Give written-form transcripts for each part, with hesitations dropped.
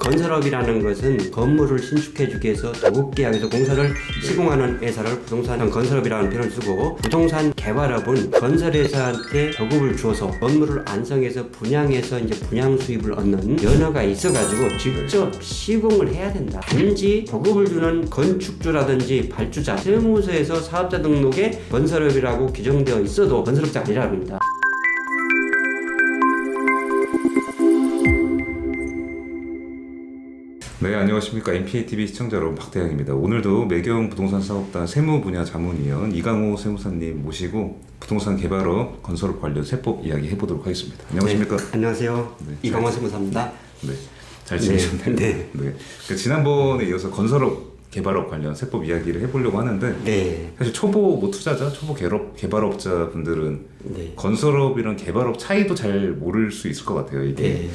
건설업이라는 것은 건물을 신축해주기 위해서 도급계약에서 공사를 시공하는 회사를 부동산 건설업이라는 표현을 쓰고, 부동산 개발업은 건설회사한테 도급을 주어서 건물을 안성해서 분양해서 이제 분양 수입을 얻는 연어가 있어가지고 직접 시공을 해야 된다. 단지 도급을 주는 건축주라든지 발주자, 세무서에서 사업자 등록에 건설업이라고 규정되어 있어도 건설업자가 아니라고 합니다. 네, 안녕하십니까. MPATV 시청자 여러분, 박대양입니다. 오늘도 매경 부동산 사업단 세무 분야 자문위원 이강호 세무사님 모시고 부동산 개발업, 건설업 관련 세법 이야기 해보도록 하겠습니다. 안녕하십니까. 네, 안녕하세요. 네, 이강호 세무사입니다. 네, 잘 지내셨나요? 네. 네. 지난번에 이어서 건설업, 개발업 관련 세법 이야기를 해보려고 하는데, 네. 사실 초보 투자자, 초보 개발업자 분들은 네. 건설업이랑 개발업 차이도 잘 모를 수 있을 것 같아요. 이게 네.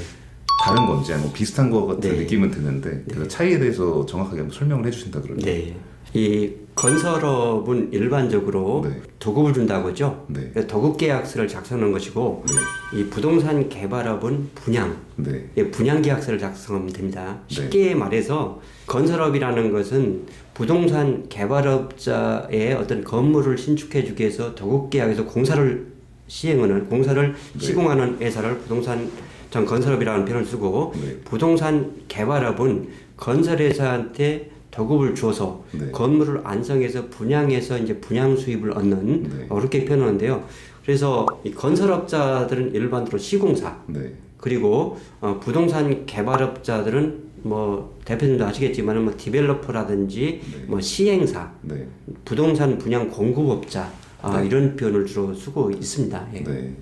다른 건지 아니면 비슷한 것 같은 네. 느낌은 드는데, 그래서 차이에 대해서 정확하게 한번 설명을 해주신다 그러면. 네. 이 건설업은 일반적으로 네. 도급을 준다고 하죠. 네. 도급 계약서를 작성하는 것이고, 네. 이 부동산 개발업은 분양, 네. 분양 계약서를 작성하면 됩니다. 네. 쉽게 말해서 건설업이라는 것은 부동산 개발업자의 어떤 건물을 신축해주기 위해서 도급 계약에서 공사를 네. 시공하는 회사를 부동산 건설업이라는 표현을 쓰고, 네. 부동산 개발업은 건설회사한테 도급을 주어서 네. 건물을 안성해서 분양해서 이제 분양 수입을 얻는, 네. 그렇게 표현하는데요. 그래서 이 건설업자들은 일반적으로 시공사, 네. 그리고 부동산 개발업자들은 뭐 대표님도 아시겠지만 뭐 디벨로퍼라든지 네. 뭐 시행사, 네. 부동산 분양 공급업자, 네. 이런 표현을 주로 쓰고 있습니다. 예. 네.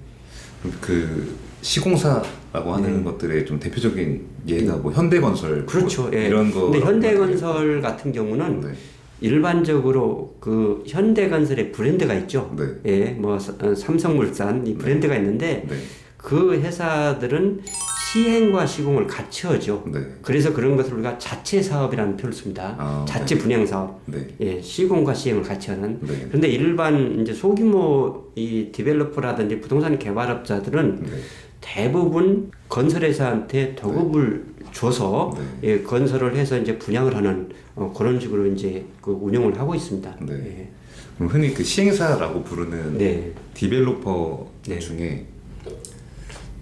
그 시공사라고 하는 것들의 좀 대표적인 예가 뭐 현대건설, 그렇죠. 뭐 예. 이런 거. 근데 현대건설 같은 경우는 네. 일반적으로 그 현대건설의 브랜드가 있죠. 네. 예, 뭐 삼성물산 이 브랜드가 있는데, 네. 그 회사들은 시행과 시공을 같이 하죠. 네. 그래서 그런 것을 우리가 자체 사업이라는 표현을 씁니다. 자체 분양 사업. 네. 예, 시공과 시행을 같이 하는. 네. 그런데 일반 이제 소규모 이 디벨로퍼라든지 부동산 개발업자들은 네. 대부분 건설회사한테 도급을 줘서 예, 건설을 해서 이제 분양을 하는 그런 식으로 이제 그 운영을 하고 있습니다. 네. 예. 그럼 흔히 그 시행사라고 부르는 네. 디벨로퍼 네. 중에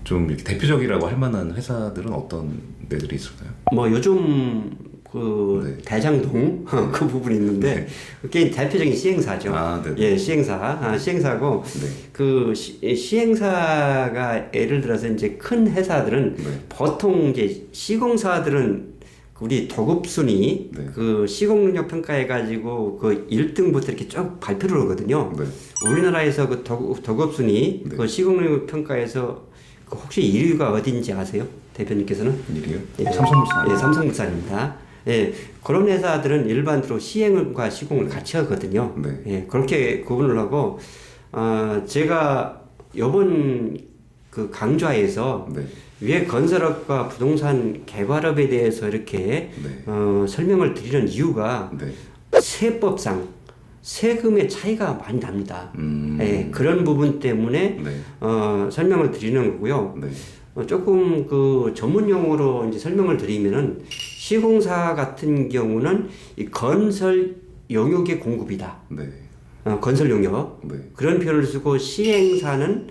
좀 이렇게 대표적이라고 할 만한 회사들은 어떤 데들이 있을까요? 뭐 요즘 그 네. 대장동 그 부분이 있는데 그게 대표적인 시행사죠. 네. 예, 시행사고 네. 그 시행사가 예를 들어서 이제 큰 회사들은 네. 보통 이제 시공사들은 우리 도급순위 네. 그 시공능력 평가해가지고 그 1등부터 이렇게 쭉 발표를 하거든요. 네. 우리나라에서 그 도급순위 네. 그 시공능력 평가에서 그 혹시 1위가 어딘지 아세요? 대표님께서는? 일이요? 예. 삼성물산. 예, 삼성물산입니다. 예, 그런 회사들은 일반적으로 시행과 시공을 같이 하거든요. 네. 예, 그렇게 구분을 하고, 제가 요번 그 강좌에서 네. 왜 건설업과 부동산 개발업에 대해서 이렇게 네. 설명을 드리는 이유가 네. 세법상 세금의 차이가 많이 납니다. 예, 그런 부분 때문에 네. 설명을 드리는 거고요. 네. 조금 그 전문 용어로 이제 설명을 드리면은, 시공사 같은 경우는 이 건설 용역의 공급이다. 네. 건설 용역. 네. 그런 표현을 쓰고, 시행사는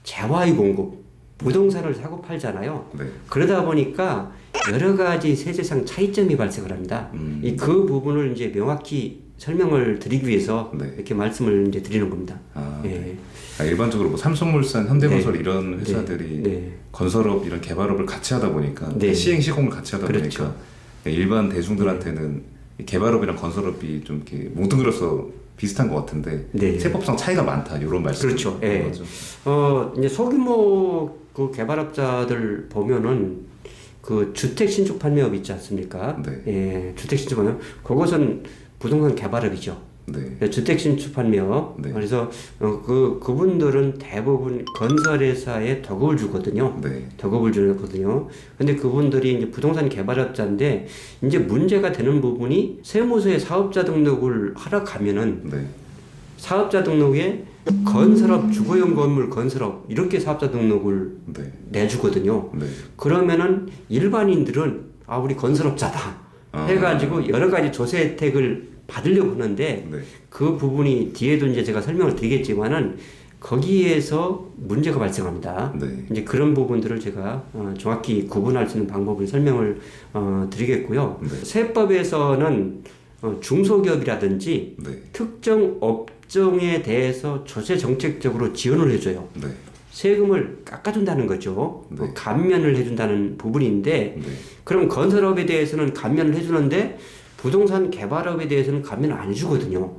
재화의 공급. 부동산을 사고 팔잖아요. 네. 그러다 보니까 여러 가지 세제상 차이점이 발생을 합니다. 그 부분을 이제 명확히 설명을 드리기 위해서 네. 이렇게 말씀을 이제 드리는 겁니다. 네. 일반적으로 뭐 삼성물산, 현대건설 이런 회사들이 네. 건설업 이런 개발업을 같이 하다 보니까 네. 시행 시공을 같이 하다 그렇죠. 보니까 일반 대중들한테는 개발업이랑 건설업이 좀 이렇게 뭉뚱그려서 비슷한 것 같은데 네. 세법상 차이가 많다 이런 말씀. 그렇죠. 예. 이제 소규모 그 개발업자들 보면은 그 주택 신축 판매업 있지 않습니까? 네. 예, 주택 신축 판매업. 그것은 부동산 개발업이죠. 네. 주택 신축 판매업. 네. 그래서 그분들은 대부분 건설회사에 덕업을 주거든요. 네. 덕업을 주거든요. 근데 그분들이 이제 부동산 개발업자인데, 이제 문제가 되는 부분이 세무서에 사업자 등록을 하러 가면은 네. 사업자 등록에 건설업, 주거용 건물 건설업 이렇게 사업자 등록을 네. 내주거든요. 네. 그러면은 일반인들은 우리 건설업자다 해가지고 여러 가지 조세 혜택을 받으려고 하는데 네. 그 부분이 뒤에도 이제 제가 설명을 드리겠지만은 거기에서 문제가 발생합니다. 네. 이제 그런 부분들을 제가 정확히 구분할 수 있는 방법을 설명을 드리겠고요. 네. 세법에서는 중소기업이라든지 네. 특정 업종에 대해서 조세 정책적으로 지원을 해줘요. 네. 세금을 깎아준다는 거죠. 네. 감면을 해준다는 부분인데 네. 그럼 건설업에 대해서는 감면을 해주는데 부동산 개발업에 대해서는 감면을 안 해주거든요.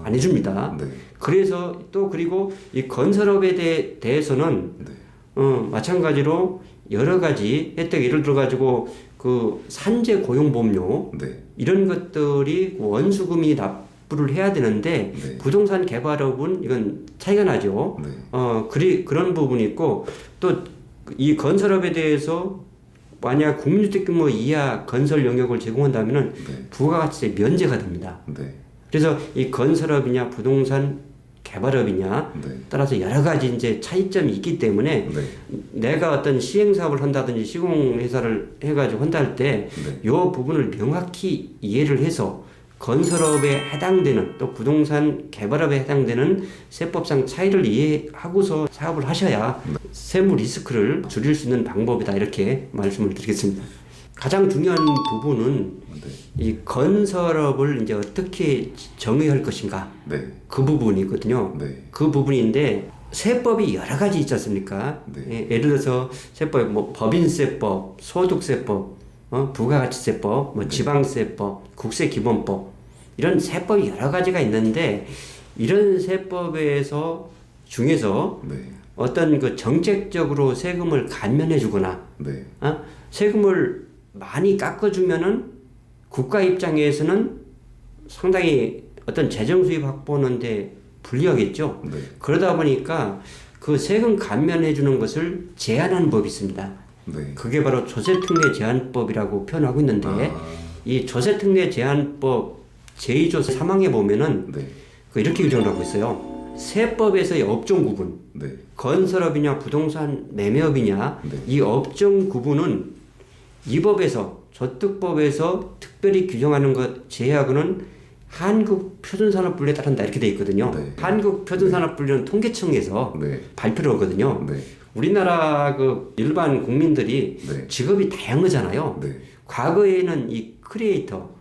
안 해줍니다. 네. 그래서 또 그리고 이 건설업에 대해서는 네. 마찬가지로 여러 가지 혜택 예를 들어 가지고 그 산재 고용보험료 네. 이런 것들이 원수금이 납부를 해야 되는데 네. 부동산 개발업은 이건 차이가 나죠. 네. 그런 부분이 있고 또 이 건설업에 대해서 만약 국민주택 규모 이하 건설 영역을 제공한다면은 네. 부가가치세 면제가 됩니다. 네. 그래서 이 건설업이냐 부동산 개발업이냐 네. 따라서 여러 가지 이제 차이점이 있기 때문에 네. 내가 어떤 시행 사업을 한다든지 시공회사를 해가지고 한다 할 때 이 부분을 명확히 이해를 해서 건설업에 해당되는 또 부동산 개발업에 해당되는 세법상 차이를 이해하고서 사업을 하셔야 세무 리스크를 줄일 수 있는 방법이다 이렇게 말씀을 드리겠습니다. 가장 중요한 부분은 네. 이 건설업을 이제 어떻게 정의할 것인가 네. 그 부분이거든요. 네. 그 부분인데 세법이 여러 가지 있지 않습니까? 네. 예를 들어서 세법, 뭐 법인세법, 소득세법, 부가가치세법, 뭐 지방세법, 국세기본법 이런 세법이 여러 가지가 있는데 이런 세법에서 중에서 네. 어떤 그 정책적으로 세금을 감면해주거나 네. 세금을 많이 깎아주면은 국가 입장에서는 상당히 어떤 재정 수입 확보하는데 불리하겠죠. 네. 그러다 보니까 그 세금 감면해주는 것을 제한하는 법이 있습니다. 네. 그게 바로 조세특례 제한법이라고 표현하고 있는데 이 조세특례 제한법 제2조 3항에 보면은 네. 이렇게 규정을 하고 있어요. 세법에서의 업종 구분, 네. 건설업이냐 부동산 매매업이냐 네. 이 업종 구분은 이 법에서 저특법에서 특별히 규정하는 것 제하고는 한국표준산업분류에 따른다 이렇게 돼 있거든요. 네. 한국표준산업분류는 통계청에서 네. 발표를 하거든요. 네. 우리나라 그 일반 국민들이 네. 직업이 다양하잖아요. 네. 과거에는 이 크리에이터,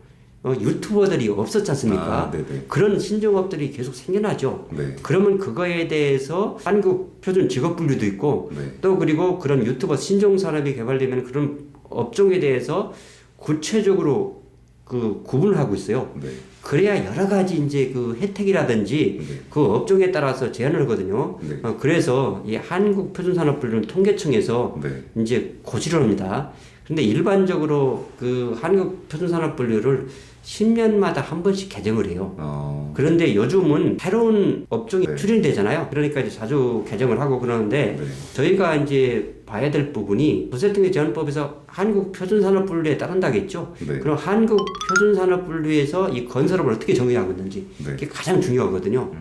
유튜버들이 없었지 않습니까? 네네. 그런 신종업들이 계속 생겨나죠. 네. 그러면 그거에 대해서 한국 표준 직업분류도 있고 네. 또 그리고 그런 유튜버 신종산업이 개발되면 그런 업종에 대해서 구체적으로 그 구분을 하고 있어요. 네. 그래야 여러 가지 이제 그 혜택이라든지 네. 그 업종에 따라서 제한을 하거든요. 네. 그래서 이 한국표준산업분류는 통계청에서 네. 이제 고지를 합니다. 근데 일반적으로 그 한국표준산업분류를 10년마다 한 번씩 개정을 해요. 그런데 요즘은 새로운 업종이 네. 출연이 되잖아요. 그러니까 이제 자주 개정을 하고 그러는데 네. 저희가 이제 봐야 될 부분이 조세특례 제한법에서 한국표준산업분류에 따른다겠죠. 네. 그럼 한국표준산업분류에서 이 건설업을 어떻게 정의하고 있는지 네. 이게 가장 중요하거든요.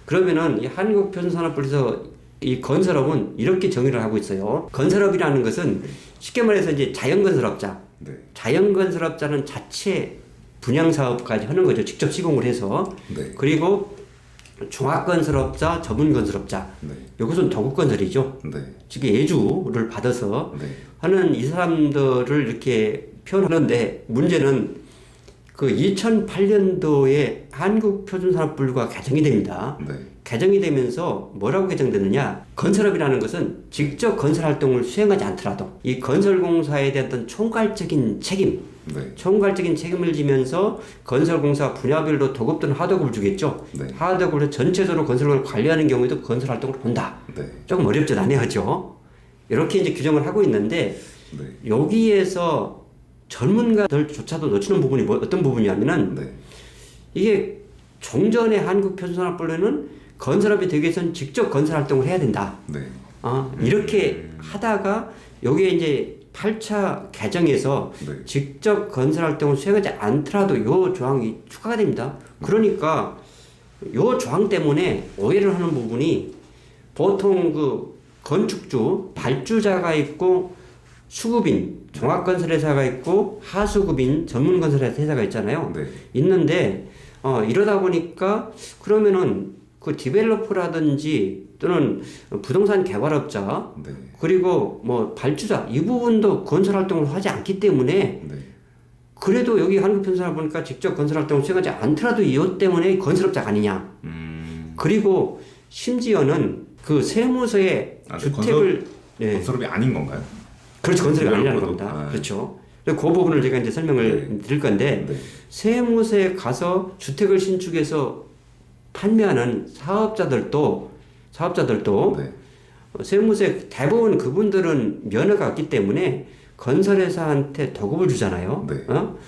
그러면은 이 한국표준산업분류에서 이 건설업은 이렇게 정의를 하고 있어요. 건설업이라는 것은 쉽게 말해서 이제 자연건설업자. 네. 자연건설업자는 자체 분양사업까지 하는 거죠. 직접 시공을 해서. 네. 그리고 종합건설업자, 전문건설업자. 네. 이것은 도급건설이죠. 네. 즉 예주를 받아서 네. 하는 이 사람들을 이렇게 표현하는데 문제는 그 2008년도에 한국표준산업분류가 개정이 됩니다. 네. 개정이 되면서 뭐라고 개정되느냐? 건설업이라는 것은 직접 건설활동을 수행하지 않더라도 이 건설공사에 대한 어떤 총괄적인 책임, 네. 총괄적인 책임을 지면서 건설공사 분야별로 도급 또는 하도급을 주겠죠. 네. 하도급을 전체적으로 건설을 관리하는 경우에도 건설활동을 본다. 네. 조금 어렵죠, 난해하죠. 이렇게 이제 규정을 하고 있는데 네. 여기에서 전문가들조차도 놓치는 부분이 어떤 부분이냐면은 네. 이게 종전의 한국표준산업분류는 건설업이 되기 위해서는 직접 건설활동을 해야 된다. 네. 이렇게 하다가 여기에 이제 8차 개정에서 네. 직접 건설활동을 수행하지 않더라도 요 조항이 추가가 됩니다. 그러니까 요 조항 때문에 오해를 하는 부분이 보통 그 건축주, 발주자가 있고 수급인 종합건설회사가 있고 하수구빈 전문건설회사가 있잖아요. 네. 있는데 이러다 보니까 그러면은 그 디벨로퍼라든지 또는 부동산 개발업자 네. 그리고 뭐 발주자 이 부분도 건설 활동을 하지 않기 때문에 네. 그래도 여기 한국편산을 보니까 직접 건설 활동을 수행하지 않더라도 이것 때문에 건설업자가 아니냐. 그리고 심지어는 그 세무서에 주택을 건설업이 아닌 건가요? 그렇죠. 건설업이 아니라는 디벨로퍼도? 겁니다. 그렇죠. 그 부분을 제가 이제 설명을 드릴 건데 세무서에 가서 주택을 신축해서 판매하는 사업자들도 네. 세무서에 대부분 그분들은 면허가 없기 때문에 건설회사한테 도급을 주잖아요. 네.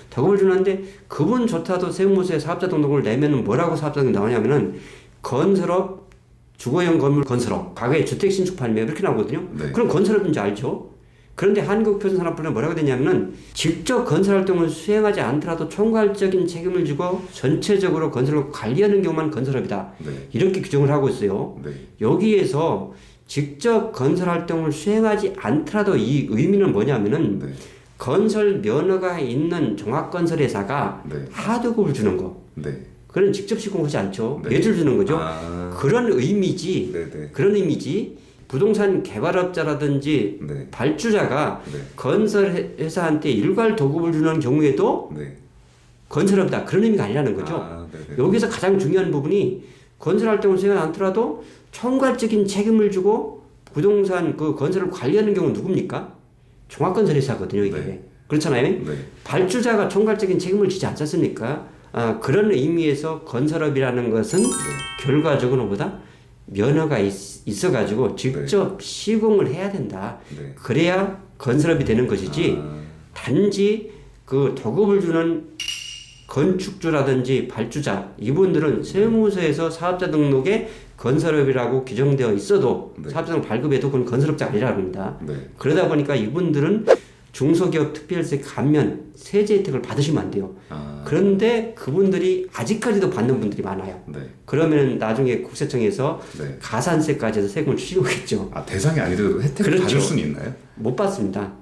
도급을 주는데 그분조차도 세무서에 사업자 등록을 내면은 뭐라고 사업자 등록 나오냐면은 건설업, 주거용 건물 건설업, 과거에 주택 신축 판매 이렇게 나오거든요. 네. 그럼 건설업인지 알죠. 그런데 한국표준산업부는 뭐라고 되냐면은 직접 건설활동을 수행하지 않더라도 총괄적인 책임을 지고 전체적으로 건설을 관리하는 경우만 건설업이다. 네. 이렇게 규정을 하고 있어요. 네. 여기에서 직접 건설활동을 수행하지 않더라도 이 의미는 뭐냐면은 네. 건설 면허가 있는 종합건설회사가 네. 하도급을 주는 거. 네. 그런 직접 시공하지 않죠. 네. 매주를 주는 거죠. 그런 의미지. 네. 그런 의미지. 부동산 개발업자라든지 네. 발주자가 네. 건설회사한테 일괄 도급을 주는 경우에도 네. 건설업이다. 그런 의미가 아니라는 거죠. 여기서 가장 중요한 부분이 건설활동을 수행하지 않더라도 총괄적인 책임을 주고 부동산 그 건설을 관리하는 경우는 누굽니까? 종합건설회사거든요. 이게. 네. 그렇잖아요. 네. 발주자가 총괄적인 책임을 지지 않습니까? 그런 의미에서 건설업이라는 것은 결과적으로 보다 면허가 있어가지고 직접 시공을 해야 된다. 네. 그래야 건설업이 되는 것이지 단지 그 도급을 주는 건축주라든지 발주자 이분들은 세무서에서 사업자 등록에 건설업이라고 규정되어 있어도 사업자 등록 발급해도 그건 건설업자가 아니라고 합니다. 그러다 보니까 이분들은 중소기업 특별세 감면 세제 혜택을 받으시면 안 돼요. 그런데 그분들이 아직까지도 받는 분들이 많아요. 그러면 나중에 국세청에서 가산세까지 해서 세금을 추징하겠죠. 대상이 아니더라도 혜택을 받을 수는 있나요? 못 받습니다.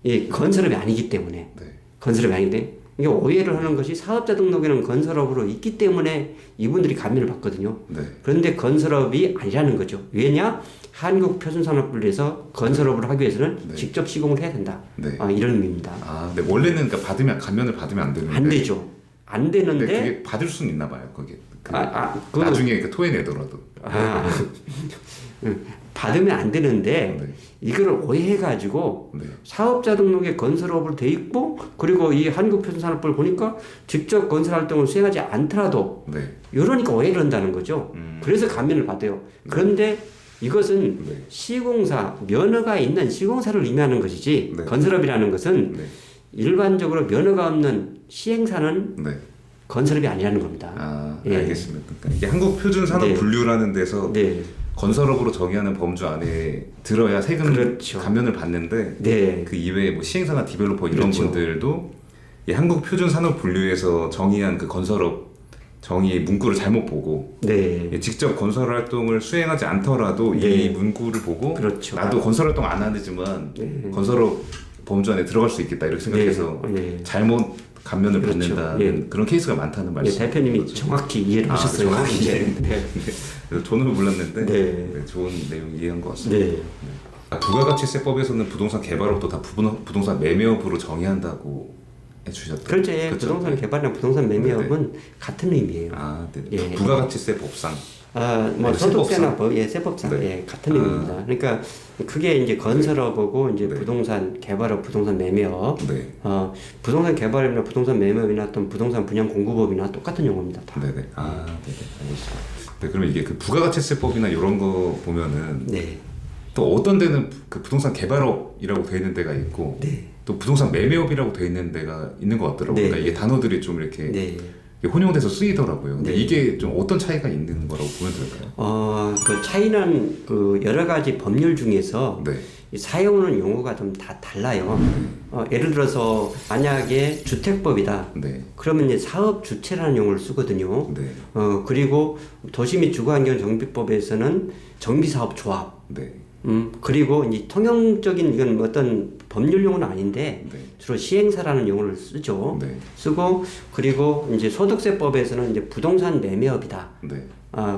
이 건설업이 아니기 때문에. 건설업이 아닌데 이게 오해를 하는 것이 사업자 등록에는 건설업으로 있기 때문에 이분들이 감면을 받거든요. 그런데 건설업이 아니라는 거죠. 왜냐? 한국표준산업부에서 건설업을 하기 위해서는 직접 시공을 해야 된다. 이런 의미입니다. 원래는 그러니까 감면을 받으면 안 되는데. 안 되죠. 안 되는데. 그게 받을 수는 있나 봐요. 그게. 나중에 토해내더라도. 받으면 안 되는데 이거를 오해해가지고 사업자 등록에 건설업으로 돼 있고 그리고 이 한국표준산업부를 보니까 직접 건설활동을 수행하지 않더라도 이러니까 오해를 한다는 거죠. 그래서 감면을 받아요. 그런데 이것은 시공사, 면허가 있는 시공사를 의미하는 것이지 건설업이라는 것은 일반적으로 면허가 없는 시행사는 건설업이 아니라는 겁니다. 알겠습니다. 그러니까 이게 한국표준산업분류라는 데서 건설업으로 정의하는 범주 안에 들어야 세금 감면을 받는데 그 이외에 뭐 시행사나 디벨로퍼 이런 분들도 이 한국표준산업분류에서 정의한 그 건설업 정의 문구를 잘못 보고 직접 건설 활동을 수행하지 않더라도 이 문구를 보고 나도 건설 활동 안 하지만 건설업 범주 안에 들어갈 수 있겠다 이렇게 생각해서 잘못 감면을 받는다는 그런 케이스가 많다는 말씀. 대표님이 정확히 이해를 하셨어요. 저는 몰랐는데 좋은 내용 이해한 것 같습니다. 부가가치세법에서는 부동산 개발업도 다 부동산 매매업으로 정의한다고 해주셨죠. 그렇죠. 부동산 개발이랑 부동산 매매업은 같은 의미예요. 부가가치세 법상. 뭐 소득세나 세법상 같은 의미입니다. 그러니까 그게 이제 건설업하고 이제 부동산 개발업, 부동산 매매업, 부동산 개발이나 부동산 매매업이나 어떤 부동산 분양 공급업이나 똑같은 용어입니다. 다. 알겠습니다. 그러면 이게 그 부가가치세법이나 이런 거 보면은 또 어떤 데는 그 부동산 개발업이라고 되어 있는 데가 있고 또 부동산 매매업이라고 되어 있는 데가 있는 것 같더라고요. 그러니까 이게 단어들이 좀 이렇게 혼용돼서 쓰이더라고요. 근데 이게 좀 어떤 차이가 있는 거라고 보면 될까요? 그 차이는 그 여러 가지 법률 중에서 사용하는 용어가 좀 다 달라요. 예를 들어서 만약에 주택법이다. 그러면 이제 사업 주체라는 용어를 쓰거든요. 그리고 도시 및 주거환경 정비법에서는 정비사업 조합. 그리고 이제 통용적인 이건 어떤 법률 용어는 아닌데 네. 주로 시행사라는 용어를 쓰죠. 네. 쓰고 그리고 이제 소득세법에서는 이제 부동산 매매업이다. 네.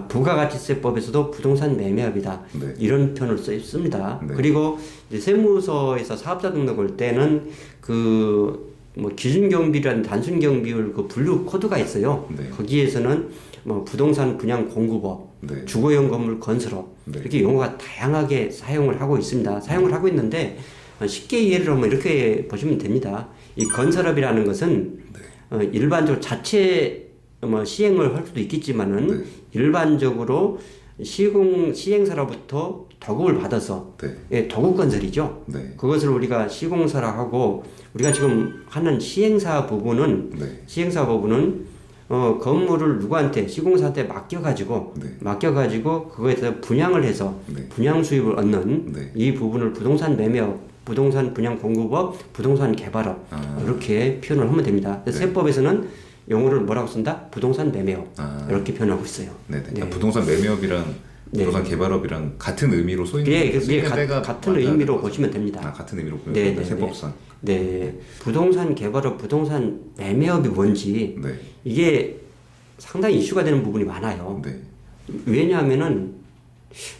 부가가치세법에서도 부동산 매매업이다. 네. 이런 표현을 씁니다. 네. 그리고 이제 세무서에서 사업자 등록할 때는 그 뭐 기준경비라는 단순경비율 그 분류 코드가 있어요. 네. 거기에서는 뭐 부동산 분양 공급업, 네. 주거용 건물 건설업 네. 이렇게 용어가 다양하게 사용을 하고 있습니다. 사용을 하고 있는데 쉽게 이해를 하면 이렇게 보시면 됩니다. 이 건설업이라는 것은 일반적으로 자체 뭐 시행을 할 수도 있겠지만은 네. 일반적으로 시행사로부터 도급을 받아서 네. 예, 도급 건설이죠. 네. 그것을 우리가 시공사라 하고 우리가 지금 하는 시행사 부분은 건물을 누구한테 시공사한테 맡겨가지고 그거에 대해서 분양을 해서 분양 수입을 얻는 이 부분을 부동산 매매업, 부동산 분양 공급업, 부동산 개발업 이렇게 표현을 하면 됩니다. 세법에서는 용어를 뭐라고 쓴다? 부동산 매매업 이렇게 표현하고 있어요. 네네. 그러니까 부동산 매매업이랑 부동산 개발업이랑 같은 의미로 같은 의미로 보시면 됩니다. 같은 의미로 보면 됩니다. 세법상. 네. 부동산 개발업, 부동산 매매업이 뭔지 이게 상당히 이슈가 되는 부분이 많아요. 왜냐하면은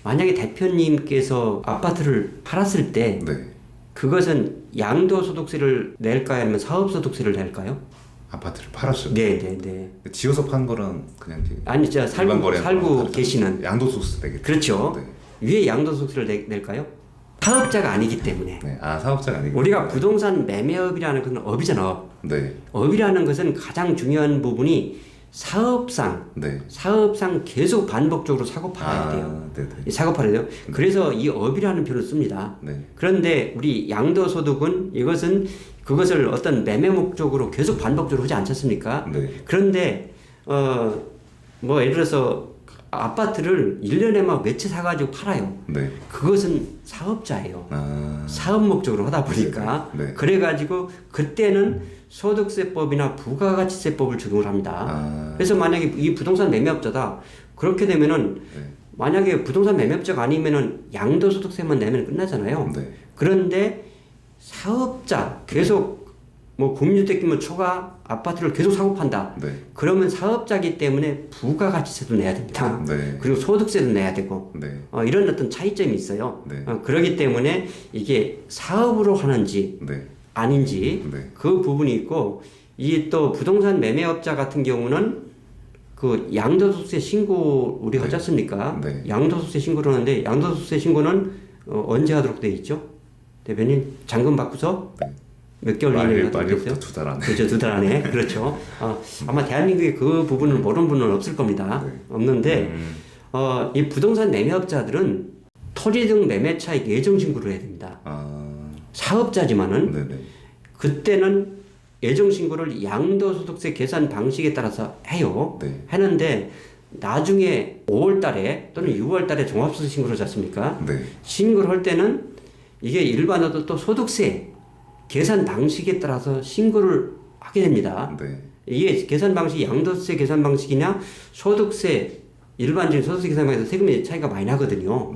만약에 대표님께서 아파트를 팔았을 때 그것은 양도소득세를 낼까요? 아니면 사업소득세를 낼까요? 아파트를 팔았어요. 네네네. 지어서 판 거랑 그냥 아니, 진짜 살고 계시는 양도소득세 내겠죠. 그렇죠. 왜 양도소득세를 낼까요? 사업자가 아니기 때문에. 사업자가 아니기 우리가 때문에. 부동산 매매업이라는 것은 업이잖아. 업. 네. 업이라는 것은 가장 중요한 부분이 사업상 계속 반복적으로 사고 팔아야 돼요. 사고 팔아야 돼요. 그래서 이 업이라는 표현을 씁니다. 그런데 우리 양도소득은 그것을 어떤 매매 목적으로 계속 반복적으로 하지 않지 않습니까? 그런데 뭐 예를 들어서 아파트를 1년에 막 몇 채 사가지고 팔아요. 그것은 사업자예요. 사업 목적으로 하다 보니까 그래가지고 그때는 소득세법이나 부가가치세법을 적용을 합니다. 그래서 만약에 이 부동산 매매업자다 그렇게 되면은 만약에 부동산 매매업자가 아니면은 양도소득세만 내면 끝나잖아요. 그런데 사업자 계속 뭐 국민주택규모 초과 아파트를 계속 사고 판다. 그러면 사업자기 때문에 부가가치세도 내야 됩니다. 그리고 소득세도 내야 되고 이런 어떤 차이점이 있어요. 그렇기 때문에 이게 사업으로 하는지 아닌지 그 부분이 있고 이 또 부동산 매매업자 같은 경우는 그 양도소득세 신고 우리 하지 않습니까? 양도소득세 신고를 하는데 양도소득세 신고는 언제 하도록 돼 있죠? 대표님 잔금 받고서 몇 개월 이내에 하도록 돼 있어요? 2달 안에. 그렇죠, 2달 안에. 그렇죠. 아마 대한민국에 그 부분을 모르는 분은 없을 겁니다. 없는데 이 부동산 매매업자들은 토지 등 매매 차익 예정 신고를 해야 됩니다. 사업자지만은 그때는 예정 신고를 양도소득세 계산 방식에 따라서 해요. 하는데 나중에 5월 달에 또는 6월 달에 종합소득 신고를 하지 않습니까? 신고를 할 때는 이게 일반화도 또 소득세 계산 방식에 따라서 신고를 하게 됩니다. 이게 계산 방식이 양도세 계산 방식이냐 소득세 일반적인 소득세 계산 방식에서 세금의 차이가 많이 나거든요.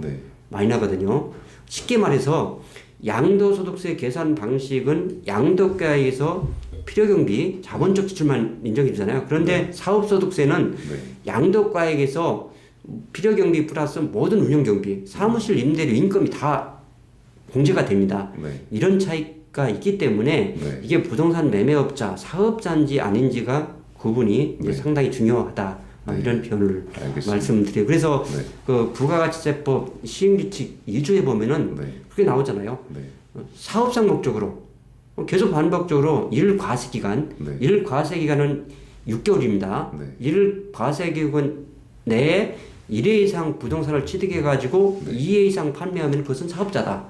많이 나거든요. 쉽게 말해서 양도소득세 계산 방식은 양도가에서 필요경비, 자본적 지출만 인정이 되잖아요. 그런데 사업소득세는 양도가액에서 필요경비 플러스 모든 운영경비, 사무실 임대료, 인건비 다 공제가 됩니다. 이런 차이가 있기 때문에 이게 부동산 매매업자, 사업자인지 아닌지가 구분이 이제 상당히 중요하다. 이런 표현을 말씀드려요. 그래서 그 부가가치세법 시행규칙 2조에 보면은 그게 나오잖아요. 사업상 목적으로 계속 반복적으로 일과세기간, 일과세기간은 6개월입니다. 일과세기간 내에 1회 이상 부동산을 취득해가지고 2회 이상 판매하면 그것은 사업자다.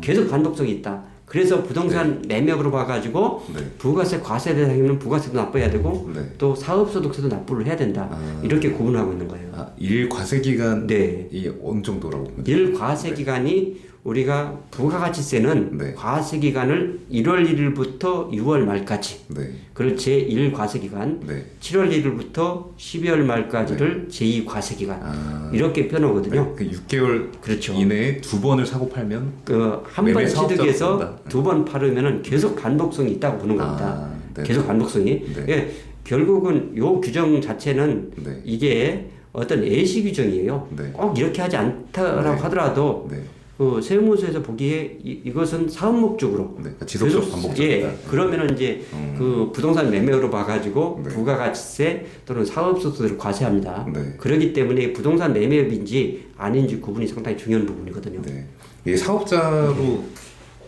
계속 반복성이 있다. 그래서 부동산 매매업으로 봐가지고 부가세 과세 대상이면 부가세도 납부해야 되고 또 사업소득세도 납부를 해야 된다. 이렇게 구분하고 있는 거예요. 일과세 기간이 어느 정도라고? 일과세 기간이 우리가 부가가치세는 네. 과세기간을 1월 1일부터 6월 말까지, 네. 그걸 제1 과세기간, 네. 7월 1일부터 12월 말까지를 제2 과세기간 아. 이렇게 표현하거든요. 그 6개월 그렇죠. 이내에 2번을 사고 팔면 그 한 매매 번 사업자로 취득해서 본다? 2번 팔으면은 계속 반복성이 있다고 보는 겁니다. 아, 네. 계속 반복성이. 네. 예, 결국은 요 규정 자체는 네. 이게 어떤 예시 규정이에요. 네. 꼭 이렇게 하지 않다라고 네. 하더라도 네. 그 세무서에서 보기에 이것은 사업 목적으로 네. 그러니까 지속적 계속, 반복적이다. 예, 그러면은 이제 그 부동산 매매로 봐가지고 네. 부가가치세 또는 사업소득세를 과세합니다. 네. 그렇기 때문에 부동산 매매업인지 아닌지 구분이 상당히 중요한 부분이거든요. 네. 이게 사업자로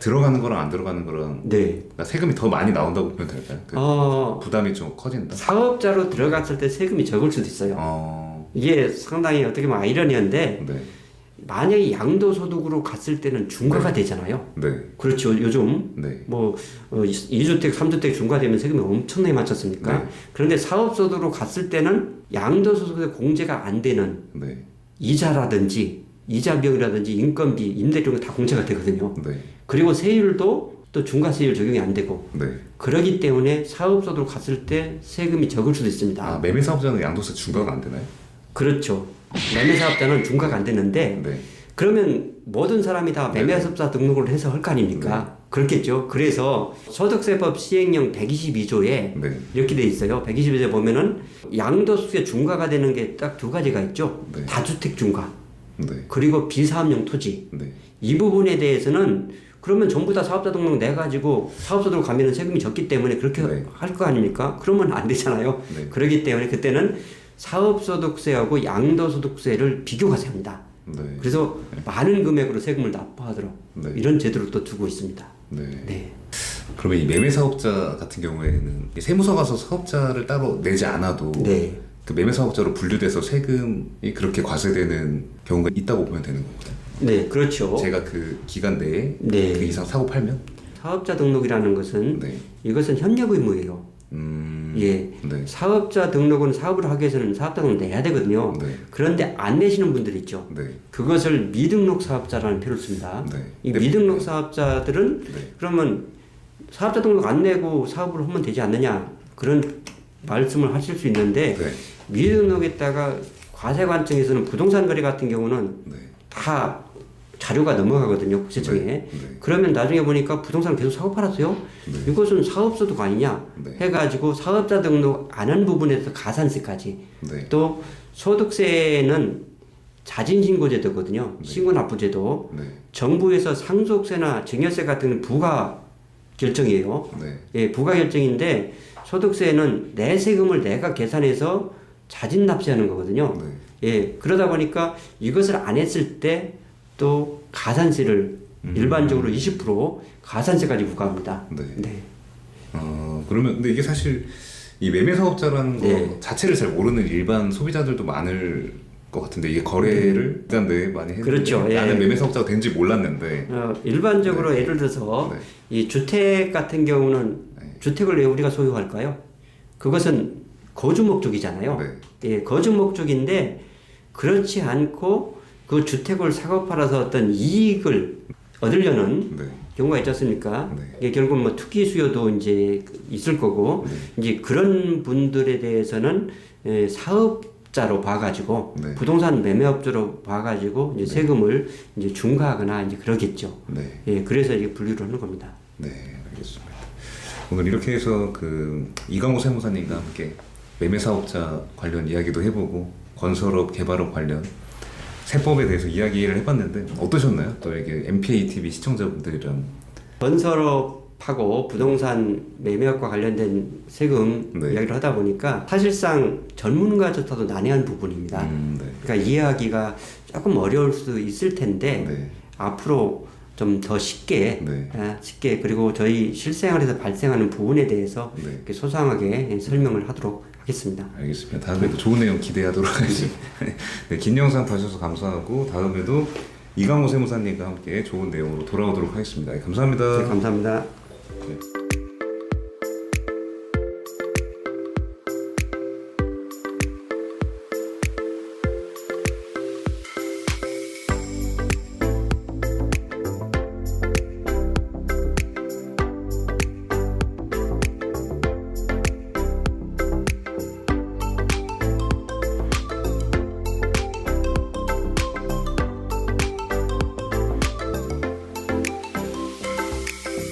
들어가는 거랑 안 들어가는 거랑 네. 그러니까 세금이 더 많이 나온다고 보면 될까요? 그 부담이 좀 커진다. 사업자로 들어갔을 때 세금이 적을 수도 있어요. 이게 상당히 어떻게 보면 아이러니한데 네. 만약에 양도소득으로 갔을 때는 중과가 되잖아요. 네. 그렇죠. 요즘 네. 뭐 2주택, 3주택 중과되면 세금이 엄청나게 많지 않습니까? 네. 그런데 사업소득으로 갔을 때는 양도소득에 공제가 안 되는 네. 이자라든지 이자 비용이라든지 인건비, 임대 비용 다 공제가 되거든요. 네. 그리고 세율도 또 중과세율 적용이 안 되고 네. 그러기 때문에 사업소득으로 갔을 때 세금이 적을 수도 있습니다. 아, 매매 사업자는 양도세 중과가 안 되나요? 그렇죠. 매매사업자는 중과가 안 되는데 네. 그러면 모든 사람이 다 매매사업자 등록을 해서 할 거 아닙니까? 그렇겠죠. 그래서 소득세법 시행령 122조에 네. 이렇게 돼 있어요. 122조에 보면은 양도소득세 중과가 되는 게 딱 두 가지가 있죠. 네. 다주택 중과 네. 그리고 비사업용 토지. 네. 이 부분에 대해서는 그러면 전부 다 사업자 등록 내가지고 사업소득으로 가면은 세금이 적기 때문에 그렇게 네. 할 거 아닙니까? 그러면 안 되잖아요. 네. 그렇기 때문에 그때는 사업소득세하고 양도소득세를 비교과세합니다. 네. 그래서 많은 금액으로 세금을 납부하도록 네. 이런 제도를 또 두고 있습니다. 네. 네. 그러면 이 매매 사업자 같은 경우에는 이 세무서 가서 사업자를 따로 내지 않아도 네. 그 매매 사업자로 분류돼서 세금이 그렇게 과세되는 경우가 있다고 보면 되는 겁니다. 네, 그렇죠. 제가 그 기간 내에 네. 그 이상 사고 팔면 사업자 등록이라는 것은 네. 이것은 협력 의무예요. 예. 네. 사업자 등록은 사업을 하기 위해서는 사업자 등록을 내야 되거든요. 네. 그런데 안 내시는 분들 있죠. 네. 그것을 미등록 사업자라는 표를 씁니다. 네. 이 네. 미등록 사업자들은 네. 그러면 사업자 등록 안 내고 사업을 하면 되지 않느냐 그런 말씀을 하실 수 있는데 네. 미등록에다가 과세관청에서는 부동산 거래 같은 경우는 네. 다 자료가 넘어가거든요 국세청에. 네. 그러면 나중에 보니까 부동산 계속 사고 팔았어요. 네. 이것은 사업소득 아니냐 네. 해가지고 사업자 등록 안 한 부분에서 가산세까지 네. 또 소득세는 자진신고제도거든요. 네. 신고납부제도. 네. 정부에서 상속세나 증여세 같은 부가 결정이에요. 네. 예, 부가 결정인데 소득세는 내 세금을 내가 계산해서 자진 납세하는 거거든요. 네. 예, 그러다 보니까 이것을 안 했을 때 또 가산세를 일반적으로 20% 가산세까지 부과합니다. 네. 네. 그러면 근데 이게 사실 이 매매 사업자라는 거 네. 자체를 잘 모르는 일반 소비자들도 많을 것 같은데 이게 거래를 기간 내에 많이 했는데 그렇죠. 예. 나는 매매 사업자가 된지 몰랐는데 일반적으로 네. 예를 들어서 네. 이 주택 같은 경우는 네. 주택을 왜 우리가 소유할까요? 그것은 거주 목적이잖아요. 네. 예, 거주 목적인데 그렇지 않고 그 주택을 사고 팔아서 어떤 이익을 얻으려는 네. 경우가 있지 않습니까? 네. 이게 결국 뭐 투기 수요도 이제 있을 거고 이제 그런 분들에 대해서는 사업자로 봐가지고 네. 부동산 매매업자로 봐가지고 이제 세금을 이제 중과하거나 이제 그러겠죠. 네. 예, 그래서 이게 분류를 하는 겁니다. 네, 알겠습니다. 오늘 이렇게 해서 그 이강호 세무사님과 함께 매매 사업자 관련 이야기도 해보고 건설업 개발업 관련 세법에 대해서 이야기를 해봤는데 어떠셨나요? 또 이게 MPA TV 시청자분들이랑 건설업하고 부동산 매매업과 관련된 세금 네. 이야기를 하다 보니까 사실상 전문가조차도 난해한 부분입니다. 네. 그러니까 이해하기가 조금 어려울 수도 있을 텐데 네. 앞으로 좀 더 쉽게 네. 쉽게 그리고 저희 실생활에서 발생하는 부분에 대해서 네. 이렇게 소상하게 설명을 하도록 하겠습니다. 알겠습니다. 다음에도 좋은 내용 기대하도록 하겠습니다. 네, 긴 영상 봐주셔서 감사하고 다음에도 이강호 세무사님과 함께 좋은 내용으로 돌아오도록 하겠습니다. 감사합니다. 네, 감사합니다. 네.